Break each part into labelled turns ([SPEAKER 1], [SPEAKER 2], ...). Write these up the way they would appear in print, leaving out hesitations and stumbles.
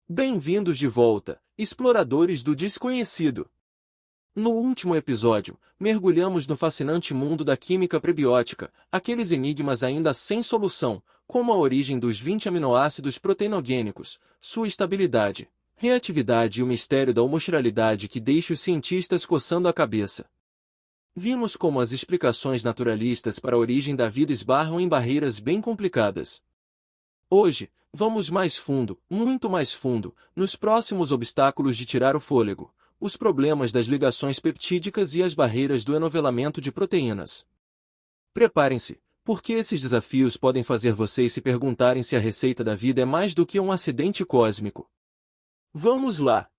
[SPEAKER 1] Bem-vindos de volta, exploradores do desconhecido. No último episódio, mergulhamos no fascinante mundo da química prebiótica, aqueles enigmas ainda sem solução, como a origem dos 20 aminoácidos proteinogênicos, sua estabilidade, reatividade e o mistério da homochiralidade que deixa os cientistas coçando a cabeça. Vimos como as explicações naturalistas para a origem da vida esbarram em barreiras bem complicadas. Hoje, vamos mais fundo, muito mais fundo, nos próximos obstáculos de tirar o fôlego, os problemas das ligações peptídicas e as barreiras do enovelamento de proteínas. Preparem-se, porque esses desafios podem fazer vocês se perguntarem se a receita da vida é mais do que um acidente cósmico. Vamos lá!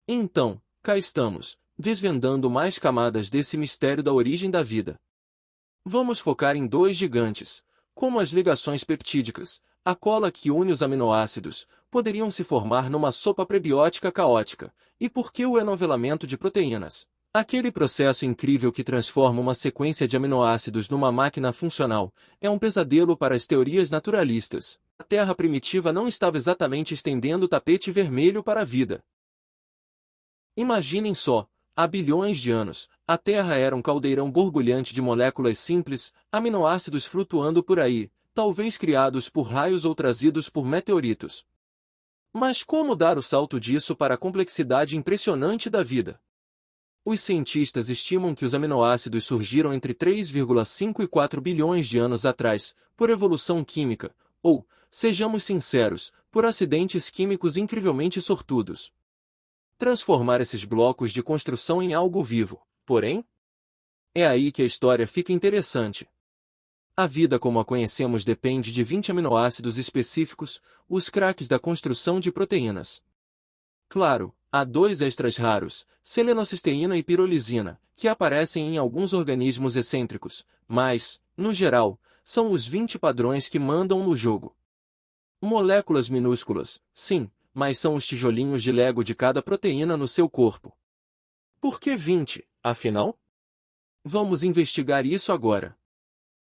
[SPEAKER 1] Então, cá estamos, desvendando mais camadas desse mistério da origem da vida. Vamos focar em dois gigantes, como as ligações peptídicas. A cola que une os aminoácidos poderiam se formar numa sopa prebiótica caótica, e por que o enovelamento de proteínas? Aquele processo incrível que transforma uma sequência de aminoácidos numa máquina funcional, é um pesadelo para as teorias naturalistas. A Terra primitiva não estava exatamente estendendo o tapete vermelho para a vida. Imaginem só, há bilhões de anos, a Terra era um caldeirão borbulhante de moléculas simples, aminoácidos flutuando por aí, talvez criados por raios ou trazidos por meteoritos. Mas como dar o salto disso para a complexidade impressionante da vida? Os cientistas estimam que os aminoácidos surgiram entre 3,5 e 4 bilhões de anos atrás, por evolução química, ou, sejamos sinceros, por acidentes químicos incrivelmente sortudos. Transformar esses blocos de construção em algo vivo, porém? É aí que a história fica interessante. A vida como a conhecemos depende de 20 aminoácidos específicos, os craques da construção de proteínas. Claro, há dois extras raros, selenocisteína e pirolisina, que aparecem em alguns organismos excêntricos, mas, no geral, são os 20 padrões que mandam no jogo. Moléculas minúsculas, sim, mas são os tijolinhos de Lego de cada proteína no seu corpo. Por que 20, afinal? Vamos investigar isso agora.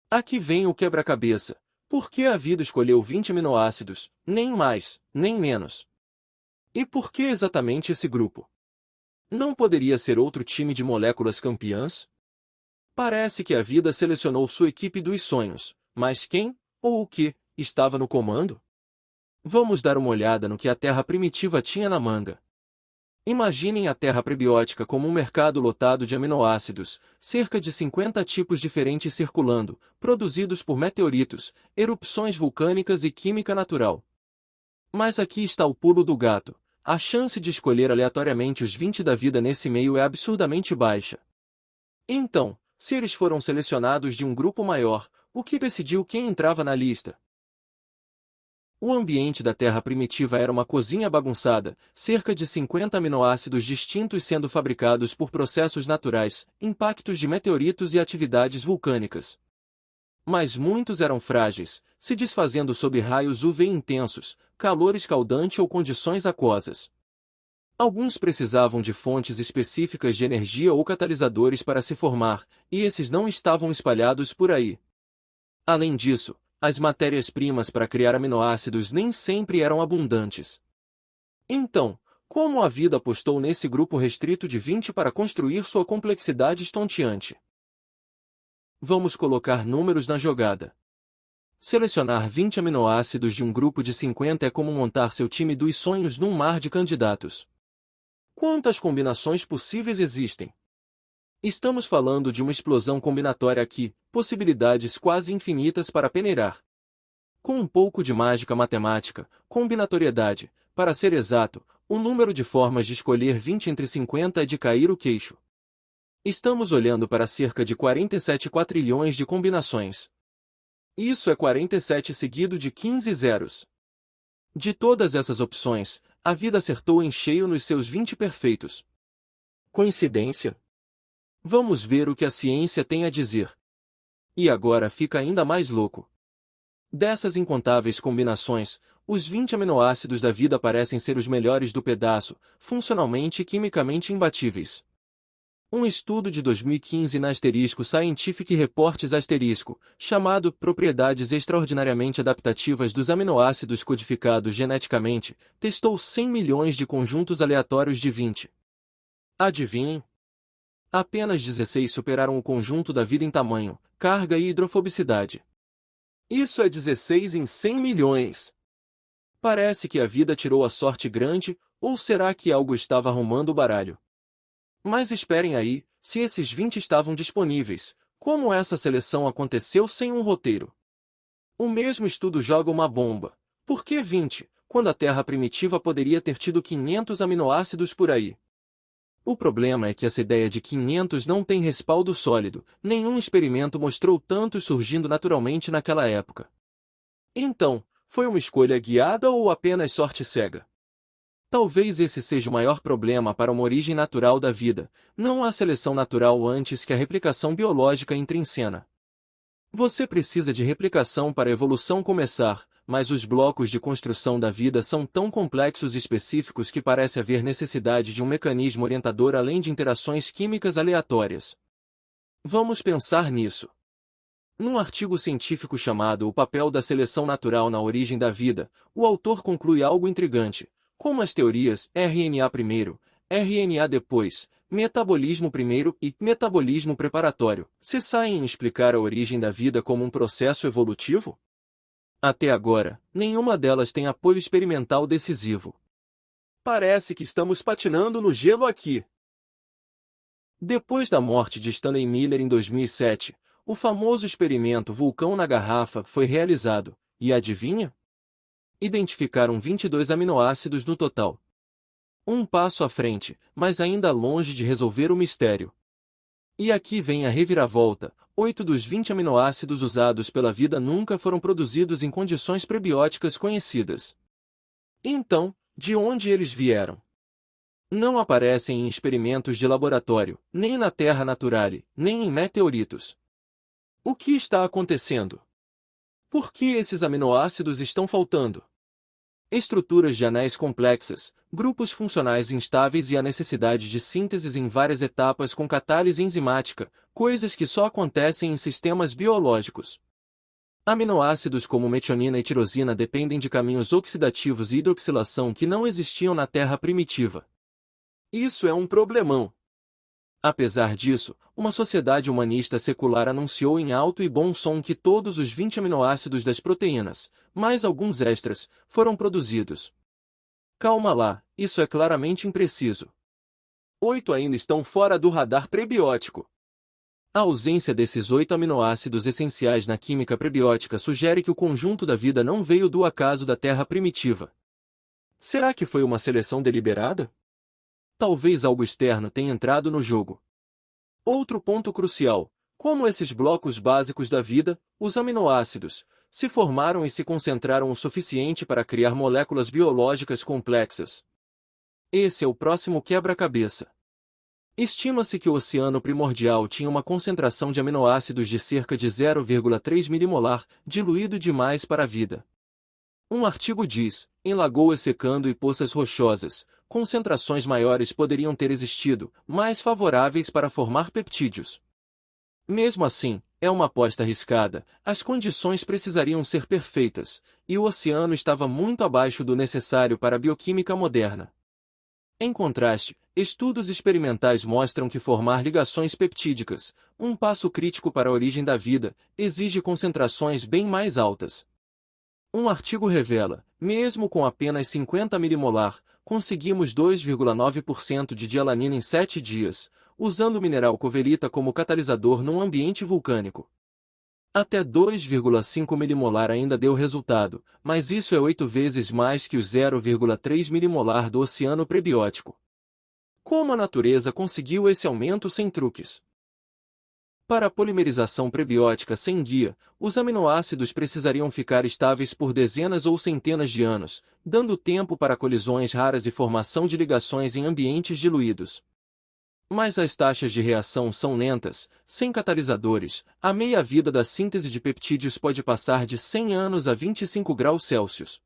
[SPEAKER 1] Aqui vem o quebra-cabeça. Por que a vida escolheu 20 aminoácidos, nem mais, nem menos? E por que exatamente esse grupo? Não poderia ser outro time de moléculas campeãs? Parece que a vida selecionou sua equipe dos sonhos, mas quem, ou o que, estava no comando? Vamos dar uma olhada no que a Terra primitiva tinha na manga. Imaginem a Terra prebiótica como um mercado lotado de aminoácidos, cerca de 50 tipos diferentes circulando, produzidos por meteoritos, erupções vulcânicas e química natural. Mas aqui está o pulo do gato. A chance de escolher aleatoriamente os 20 da vida nesse meio é absurdamente baixa. Então, se eles foram selecionados de um grupo maior, o que decidiu quem entrava na lista? O ambiente da Terra primitiva era uma cozinha bagunçada, cerca de 50 aminoácidos distintos sendo fabricados por processos naturais, impactos de meteoritos e atividades vulcânicas. Mas muitos eram frágeis, se desfazendo sob raios UV intensos, calor escaldante ou condições aquosas. Alguns precisavam de fontes específicas de energia ou catalisadores para se formar, e esses não estavam espalhados por aí. Além disso, as matérias-primas para criar aminoácidos nem sempre eram abundantes. Então, como a vida apostou nesse grupo restrito de 20 para construir sua complexidade estonteante? Vamos colocar números na jogada. Selecionar 20 aminoácidos de um grupo de 50 é como montar seu time dos sonhos num mar de candidatos. Quantas combinações possíveis existem? Estamos falando de uma explosão combinatória aqui, possibilidades quase infinitas para peneirar. Com um pouco de mágica matemática, combinatoriedade, para ser exato, o número de formas de escolher 20 entre 50 é de cair o queixo. Estamos olhando para cerca de 47 quatrilhões de combinações. Isso é 47 seguido de 15 zeros. De todas essas opções, a vida acertou em cheio nos seus 20 perfeitos. Coincidência? Vamos ver o que a ciência tem a dizer. E agora fica ainda mais louco. Dessas incontáveis combinações, os 20 aminoácidos da vida parecem ser os melhores do pedaço, funcionalmente e quimicamente imbatíveis. Um estudo de 2015 na Scientific Reports chamado Propriedades Extraordinariamente Adaptativas dos Aminoácidos Codificados Geneticamente, testou 100 milhões de conjuntos aleatórios de 20. Adivinhem? Apenas 16 superaram o conjunto da vida em tamanho, carga e hidrofobicidade. Isso é 16 em 100 milhões. Parece que a vida tirou a sorte grande, ou será que algo estava arrumando o baralho? Mas esperem aí, se esses 20 estavam disponíveis, como essa seleção aconteceu sem um roteiro? O mesmo estudo joga uma bomba. Por que 20, quando a Terra primitiva poderia ter tido 500 aminoácidos por aí? O problema é que essa ideia de 500 não tem respaldo sólido, nenhum experimento mostrou tantos surgindo naturalmente naquela época. Então, foi uma escolha guiada ou apenas sorte cega? Talvez esse seja o maior problema para uma origem natural da vida, não a seleção natural antes que a replicação biológica entre em cena. Você precisa de replicação para a evolução começar, mas os blocos de construção da vida são tão complexos e específicos que parece haver necessidade de um mecanismo orientador além de interações químicas aleatórias. Vamos pensar nisso. Num artigo científico chamado O Papel da Seleção Natural na Origem da Vida, o autor conclui algo intrigante. Como as teorias RNA primeiro, RNA depois, metabolismo primeiro e metabolismo preparatório se saem em explicar a origem da vida como um processo evolutivo? Até agora, nenhuma delas tem apoio experimental decisivo. Parece que estamos patinando no gelo aqui. Depois da morte de Stanley Miller em 2007, o famoso experimento Vulcão na Garrafa foi realizado, e adivinha? Identificaram 22 aminoácidos no total. Um passo à frente, mas ainda longe de resolver o mistério. E aqui vem a reviravolta: 8 dos 20 aminoácidos usados pela vida nunca foram produzidos em condições prebióticas conhecidas. Então, de onde eles vieram? Não aparecem em experimentos de laboratório, nem na Terra Naturale, nem em meteoritos. O que está acontecendo? Por que esses aminoácidos estão faltando? Estruturas de anéis complexas, grupos funcionais instáveis e a necessidade de sínteses em várias etapas com catálise enzimática, coisas que só acontecem em sistemas biológicos. Aminoácidos como metionina e tirosina dependem de caminhos oxidativos e hidroxilação que não existiam na Terra primitiva. Isso é um problemão. Apesar disso, uma sociedade humanista secular anunciou em alto e bom som que todos os 20 aminoácidos das proteínas, mais alguns extras, foram produzidos. Calma lá, isso é claramente impreciso. 8 ainda estão fora do radar prebiótico. A ausência desses 8 aminoácidos essenciais na química prebiótica sugere que o conjunto da vida não veio do acaso da Terra primitiva. Será que foi uma seleção deliberada? Talvez algo externo tenha entrado no jogo. Outro ponto crucial: como esses blocos básicos da vida, os aminoácidos, se formaram e se concentraram o suficiente para criar moléculas biológicas complexas. Esse é o próximo quebra-cabeça. Estima-se que o oceano primordial tinha uma concentração de aminoácidos de cerca de 0,3 milimolar, diluído demais para a vida. Um artigo diz: em lagoas secando e poças rochosas, concentrações maiores poderiam ter existido, mais favoráveis para formar peptídeos. Mesmo assim, é uma aposta arriscada, as condições precisariam ser perfeitas, e o oceano estava muito abaixo do necessário para a bioquímica moderna. Em contraste, estudos experimentais mostram que formar ligações peptídicas, um passo crítico para a origem da vida, exige concentrações bem mais altas. Um artigo revela, mesmo com apenas 50 milimolar, conseguimos 2,9% de dialanina em 7 dias, usando o mineral coverita como catalisador num ambiente vulcânico. Até 2,5 milimolar ainda deu resultado, mas isso é 8 vezes mais que os 0,3 milimolar do oceano prebiótico. Como a natureza conseguiu esse aumento sem truques? Para a polimerização prebiótica sem guia, os aminoácidos precisariam ficar estáveis por dezenas ou centenas de anos, dando tempo para colisões raras e formação de ligações em ambientes diluídos. Mas as taxas de reação são lentas, sem catalisadores, a meia-vida da síntese de peptídeos pode passar de 100 anos a 25 graus Celsius.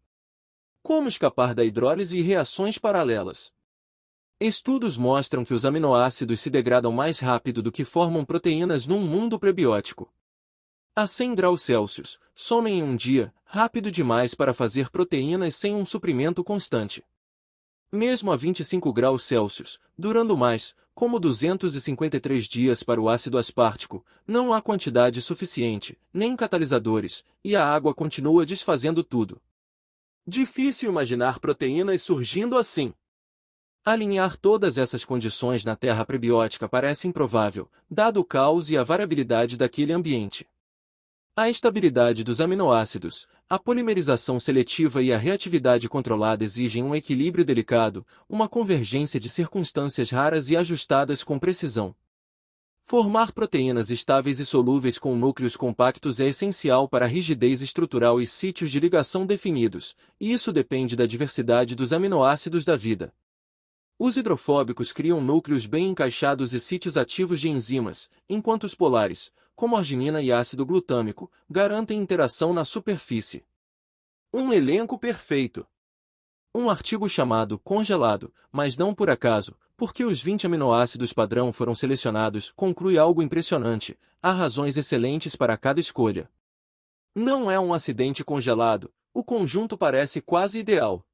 [SPEAKER 1] Como escapar da hidrólise e reações paralelas? Estudos mostram que os aminoácidos se degradam mais rápido do que formam proteínas num mundo prebiótico. A 100 graus Celsius, somem em um dia, rápido demais para fazer proteínas sem um suprimento constante. Mesmo a 25 graus Celsius, durando mais, como 253 dias para o ácido aspartico, não há quantidade suficiente, nem catalisadores, e a água continua desfazendo tudo. Difícil imaginar proteínas surgindo assim. Alinhar todas essas condições na terra prebiótica parece improvável, dado o caos e a variabilidade daquele ambiente. A estabilidade dos aminoácidos, a polimerização seletiva e a reatividade controlada exigem um equilíbrio delicado, uma convergência de circunstâncias raras e ajustadas com precisão. Formar proteínas estáveis e solúveis com núcleos compactos é essencial para a rigidez estrutural e sítios de ligação definidos, e isso depende da diversidade dos aminoácidos da vida. Os hidrofóbicos criam núcleos bem encaixados e sítios ativos de enzimas, enquanto os polares, como arginina e ácido glutâmico, garantem interação na superfície. Um elenco perfeito. Um artigo chamado Congelado, mas não por acaso, porque os 20 aminoácidos padrão foram selecionados, conclui algo impressionante, há razões excelentes para cada escolha. Não é um acidente congelado, o conjunto parece quase ideal.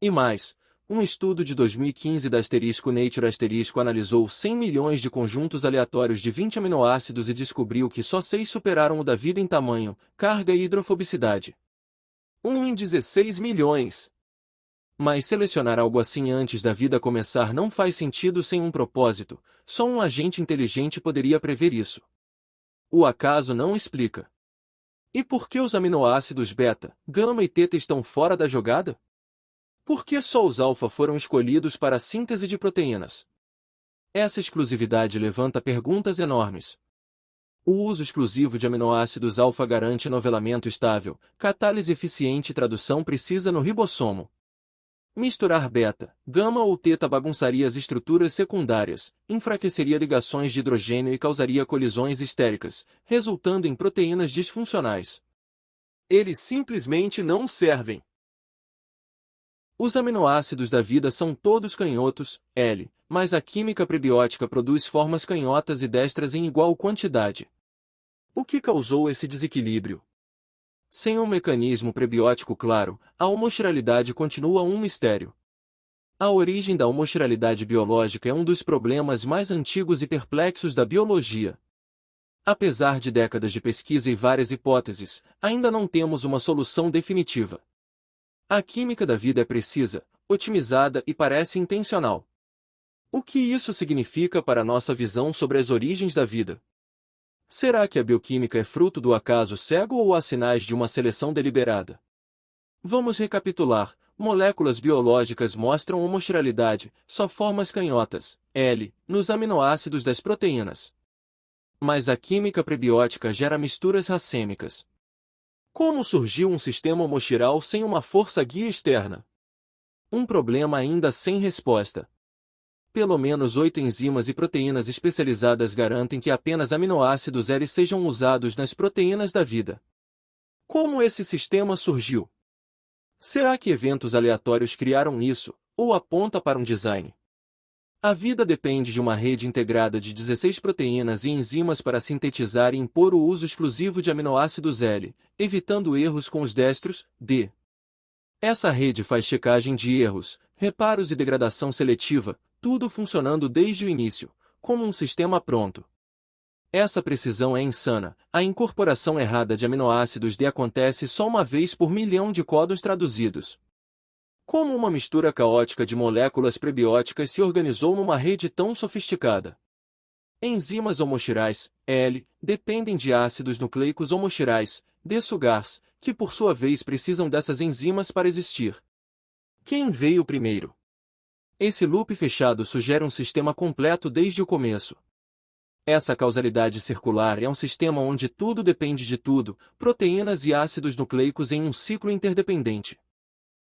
[SPEAKER 1] E mais, um estudo de 2015 da Nature analisou 100 milhões de conjuntos aleatórios de 20 aminoácidos e descobriu que só 6 superaram o da vida em tamanho, carga e hidrofobicidade. 1 em 16 milhões. Mas selecionar algo assim antes da vida começar não faz sentido sem um propósito, só um agente inteligente poderia prever isso. O acaso não explica. E por que os aminoácidos beta, gama e teta estão fora da jogada? Por que só os alfa foram escolhidos para a síntese de proteínas? Essa exclusividade levanta perguntas enormes. O uso exclusivo de aminoácidos alfa garante novelamento estável, catálise eficiente e tradução precisa no ribossomo. Misturar beta, gama ou teta bagunçaria as estruturas secundárias, enfraqueceria ligações de hidrogênio e causaria colisões histéricas, resultando em proteínas disfuncionais. Eles simplesmente não servem. Os aminoácidos da vida são todos canhotos, L, mas a química prebiótica produz formas canhotas e destras em igual quantidade. O que causou esse desequilíbrio? Sem um mecanismo prebiótico claro, a homochiralidade continua um mistério. A origem da homochiralidade biológica é um dos problemas mais antigos e perplexos da biologia. Apesar de décadas de pesquisa e várias hipóteses, ainda não temos uma solução definitiva. A química da vida é precisa, otimizada e parece intencional. O que isso significa para nossa visão sobre as origens da vida? Será que a bioquímica é fruto do acaso cego ou há sinais de uma seleção deliberada? Vamos recapitular. Moléculas biológicas mostram homochiralidade, só formas canhotas, L, nos aminoácidos das proteínas. Mas a química prebiótica gera misturas racêmicas. Como surgiu um sistema homochiral sem uma força guia externa? Um problema ainda sem resposta. Pelo menos 8 enzimas e proteínas especializadas garantem que apenas aminoácidos L sejam usados nas proteínas da vida. Como esse sistema surgiu? Será que eventos aleatórios criaram isso, ou aponta para um design? A vida depende de uma rede integrada de 16 proteínas e enzimas para sintetizar e impor o uso exclusivo de aminoácidos L, evitando erros com os destros, D. Essa rede faz checagem de erros, reparos e degradação seletiva, tudo funcionando desde o início, como um sistema pronto. Essa precisão é insana, a incorporação errada de aminoácidos D acontece só uma vez por milhão de códons traduzidos. Como uma mistura caótica de moléculas prebióticas se organizou numa rede tão sofisticada? Enzimas homochirais, L, dependem de ácidos nucleicos homochirais, D-sugars, que por sua vez precisam dessas enzimas para existir. Quem veio primeiro? Esse loop fechado sugere um sistema completo desde o começo. Essa causalidade circular é um sistema onde tudo depende de tudo, proteínas e ácidos nucleicos em um ciclo interdependente.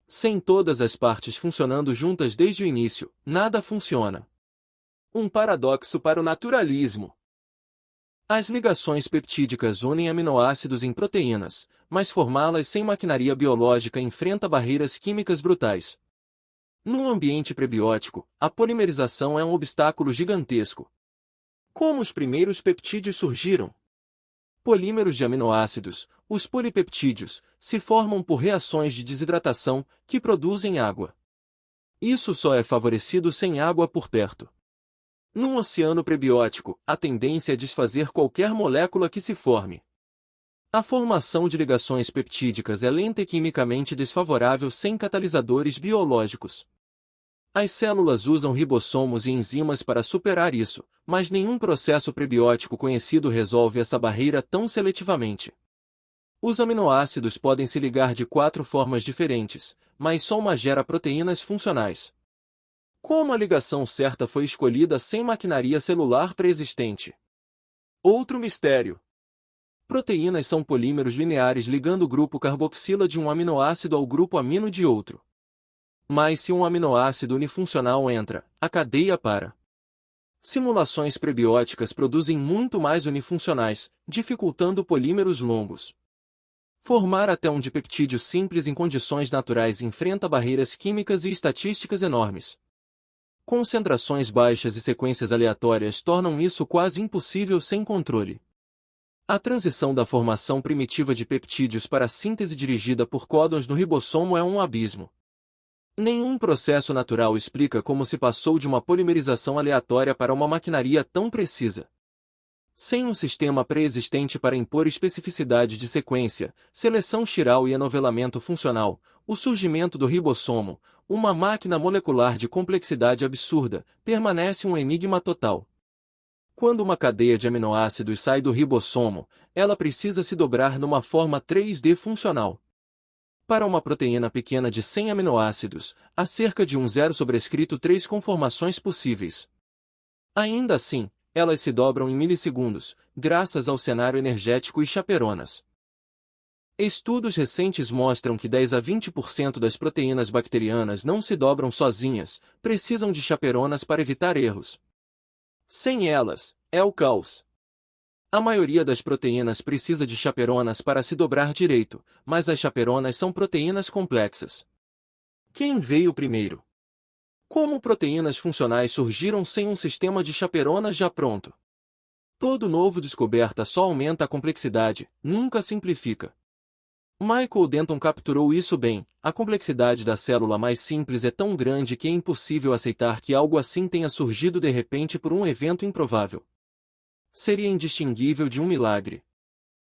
[SPEAKER 1] Sem todas as partes funcionando juntas desde o início, nada funciona. Um paradoxo para o naturalismo. As ligações peptídicas unem aminoácidos em proteínas, mas formá-las sem maquinaria biológica enfrenta barreiras químicas brutais. Num ambiente prebiótico, a polimerização é um obstáculo gigantesco. Como os primeiros peptídeos surgiram? Polímeros de aminoácidos, os polipeptídeos, se formam por reações de desidratação que produzem água. Isso só é favorecido sem água por perto. Num oceano prebiótico, a tendência é desfazer qualquer molécula que se forme. A formação de ligações peptídicas é lenta e quimicamente desfavorável sem catalisadores biológicos. As células usam ribossomos e enzimas para superar isso, mas nenhum processo prebiótico conhecido resolve essa barreira tão seletivamente. Os aminoácidos podem se ligar de 4 formas diferentes, mas só uma gera proteínas funcionais. Como a ligação certa foi escolhida sem maquinaria celular pré-existente? Outro mistério. Proteínas são polímeros lineares ligando o grupo carboxila de um aminoácido ao grupo amino de outro. Mas se um aminoácido unifuncional entra, a cadeia para. Simulações prebióticas produzem muito mais unifuncionais, dificultando polímeros longos. Formar até um dipeptídeo simples em condições naturais enfrenta barreiras químicas e estatísticas enormes. Concentrações baixas e sequências aleatórias tornam isso quase impossível sem controle. A transição da formação primitiva de peptídeos para a síntese dirigida por códons no ribossomo é um abismo. Nenhum processo natural explica como se passou de uma polimerização aleatória para uma maquinaria tão precisa. Sem um sistema pré-existente para impor especificidade de sequência, seleção chiral e enovelamento funcional, o surgimento do ribossomo, uma máquina molecular de complexidade absurda, permanece um enigma total. Quando uma cadeia de aminoácidos sai do ribossomo, ela precisa se dobrar numa forma 3D funcional. Para uma proteína pequena de 100 aminoácidos, há cerca de 0/3 conformações possíveis. Ainda assim, elas se dobram em milissegundos, graças ao cenário energético e chaperonas. Estudos recentes mostram que 10 a 20% das proteínas bacterianas não se dobram sozinhas, precisam de chaperonas para evitar erros. Sem elas, é o caos. A maioria das proteínas precisa de chaperonas para se dobrar direito, mas as chaperonas são proteínas complexas. Quem veio primeiro? Como proteínas funcionais surgiram sem um sistema de chaperonas já pronto? Todo novo descoberta só aumenta a complexidade, nunca simplifica. Michael Denton capturou isso bem. A complexidade da célula mais simples é tão grande que é impossível aceitar que algo assim tenha surgido de repente por um evento improvável. Seria indistinguível de um milagre.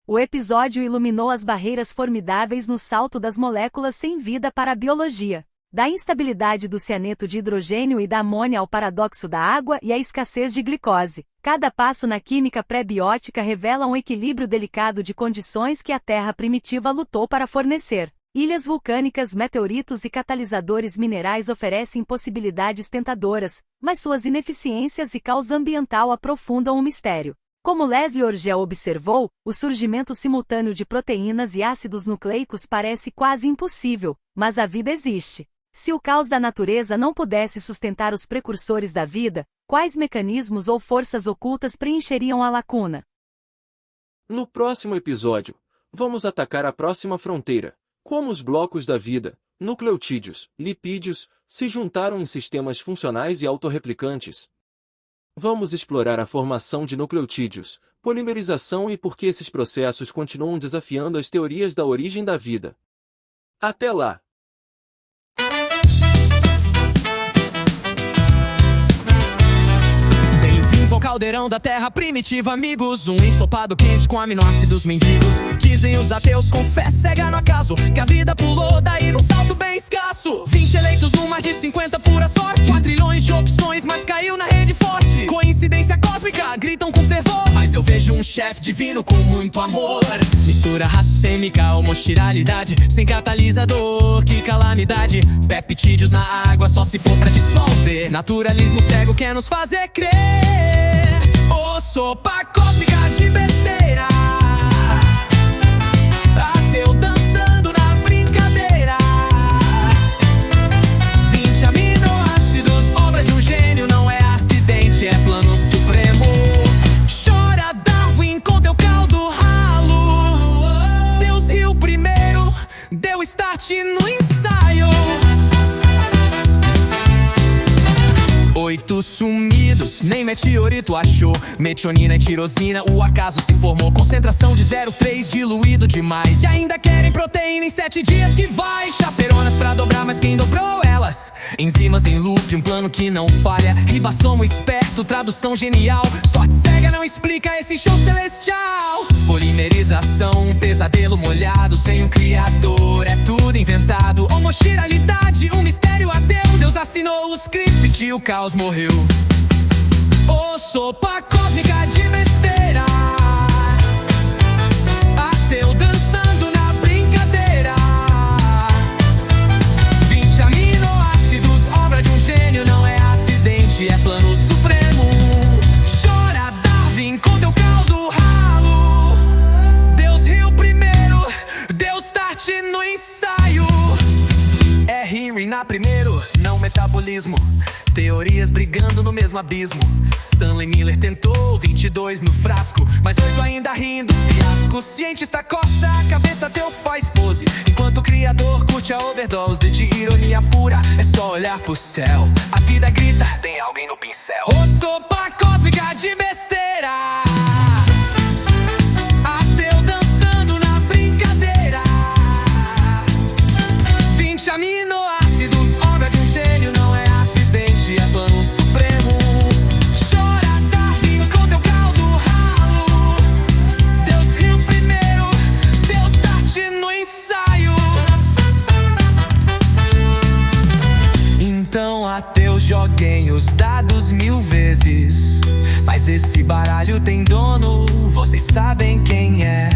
[SPEAKER 2] O episódio iluminou as barreiras formidáveis no salto das moléculas sem vida para a biologia. Da instabilidade do cianeto de hidrogênio e da amônia ao paradoxo da água e à escassez de glicose. Cada passo na química pré-biótica revela um equilíbrio delicado de condições que a Terra primitiva lutou para fornecer. Ilhas vulcânicas, meteoritos e catalisadores minerais oferecem possibilidades tentadoras, mas suas ineficiências e caos ambiental aprofundam o mistério. Como Leslie Orgel observou, o surgimento simultâneo de proteínas e ácidos nucleicos parece quase impossível, mas a vida existe. Se o caos da natureza não pudesse sustentar os precursores da vida, quais mecanismos ou forças ocultas preencheriam a lacuna?
[SPEAKER 1] No próximo episódio, vamos atacar a próxima fronteira. Como os blocos da vida, nucleotídeos, lipídios, se juntaram em sistemas funcionais e autorreplicantes. Vamos explorar a formação de nucleotídeos, polimerização e por que esses processos continuam desafiando as teorias da origem da vida. Até lá!
[SPEAKER 3] Ao caldeirão da terra primitiva, amigos. Um ensopado quente com aminoácidos mendigos. Dizem os ateus, confesso, cega no acaso, que a vida pulou daí num salto bem escasso. 20 eleitos no mar de 50 pura sorte. 4 trilhões de opções, mas caiu na rede forte. Coincidência cósmica, gritam com fervor. Mas eu vejo um chefe divino com muito amor. Mistura raça sêmica, homochiralidade, sem catalisador, que calamidade. Peptídeos na água só se for pra dissolver. Naturalismo cego quer nos fazer crer. Ô, sopa cósmica de besteira. Ateu dançando na brincadeira. 20 aminoácidos, obra de um gênio. Não é acidente, é plano supremo. Chora Darwin com teu caldo ralo. Deus riu primeiro, deu start no ensaio. Meteoritos sumidos, nem meteorito achou. Metionina e tirosina, o acaso se formou. Concentração de 0,3, diluído demais. E ainda querem proteína em 7 dias que vai. Chaperonas pra dobrar, mas quem dobrou elas? Enzimas em loop, um plano que não falha. Ribossomo esperto, tradução genial. Sorte cega não explica esse show celestial. Polimerização, um pesadelo molhado. Sem um criador, é tudo inventado. Homochiralidade, um mistério ateu. Deus assinou o script e o caos morreu. Ô, sopa cósmica de besteira. Ateu dançando na brincadeira. 20 aminoácidos, obra de um gênio. Não é acidente, é plano supremo. Chora, Darwin, com teu caldo ralo. Deus riu primeiro, Deus start no ensaio. É Henry na primeiro, não metabolismo. Teorias brigando no mesmo abismo. Stanley Miller tentou 22 no frasco, mas 8 ainda rindo, fiasco. Cientista coça a cabeça, teu faz pose, enquanto o criador curte a overdose de ironia pura. É só olhar pro céu, a vida grita, tem alguém no pincel. Ô, sopa cósmica de besteira. Ateu dançando na brincadeira. 20 aminoácidos, obra de um gênio. Não é acidente, é plano supremo. Chora, Darwin, com teu caldo ralo. Deus riu primeiro, Deus start no ensaio. Então ateus, joguem os dados 1000 vezes. Mas esse baralho tem dono, vocês sabem quem é.